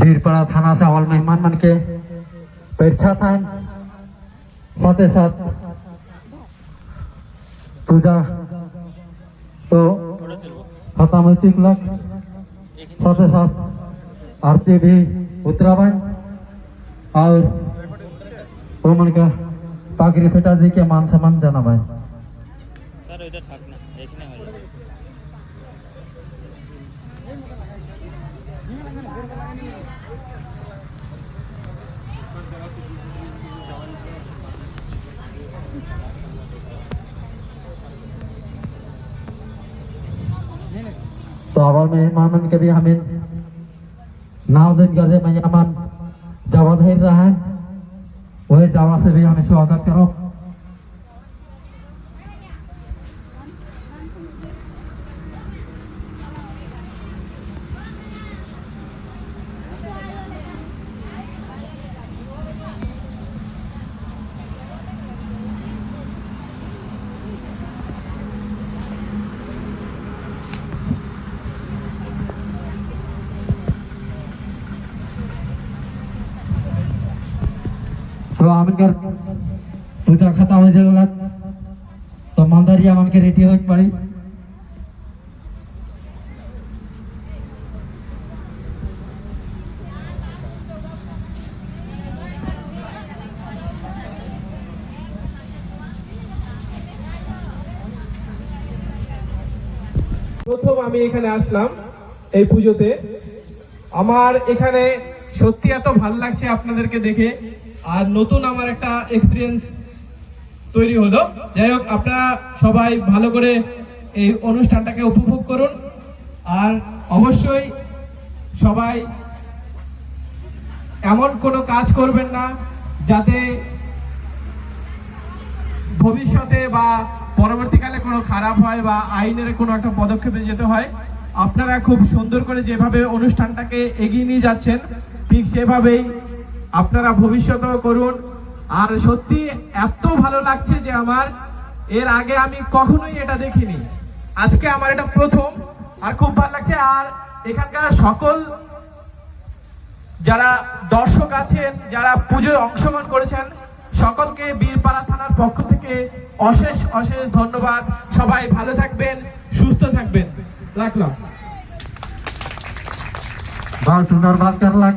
बीरपाड़ा थाना से अवल मेहमान मन के परीक्षा था साथ साथ पूजा तो खत्म हो चुकल साथ साथ आरती भी उतराबाई और वो मन का पागड़ी फेटा दी के मान सम्मान जाना भाई तो अवल मेहमान के भी हमें नाव दिन गजे मैयामान जावा धैर रहा है वही जावा से भी हमें स्वागत करो। तो आमनकर पूजा खत्म हो जाएगा तो मंदरिया मन के रेडी हो पड़ी প্রথম আমি এখানে আসলাম এই পূজোতে আমার এখানে সত্যি এত ভালো লাগছে আপনাদেরকে দেখে আর নতুন আমার একটা এক্সপেরিয়েন্স তৈরি হলো। যাই হোক আপনারা সবাই ভালো করে এই অনুষ্ঠানটাকে উপভোগ করুন আর অবশ্যই সবাই এমন কোনো কাজ করবেন না যাতে ভবিষ্যতে বা পরবর্তীকালে কোনো খারাপ হয় বা আইনের কোনো একটা পদক্ষেপে যেতে হয়। আপনারা খুব সুন্দর করে যেভাবে অনুষ্ঠানটাকে এগিয়ে নিয়ে যাচ্ছেন ঠিক সেভাবেই আপনারা ভবিষ্যতেও করুন। আর সত্যি এত ভালো লাগছে যে আমার এর আগে আমি কখনোই এটা দেখিনি, আজকে আমার এটা প্রথম আর খুব ভালো লাগছে। আর এখানকার সকল যারা দর্শক আছেন যারা পুজোয় অংশগ্রহণ করেছেন সকলকে বীরপাড়া থানার পক্ষ থেকে অশেষ অশেষ ধন্যবাদ। সবাই ভালো থাকবেন, সুস্থ থাকবেন। রাখলাম। बहुत सुंदर बात कर लग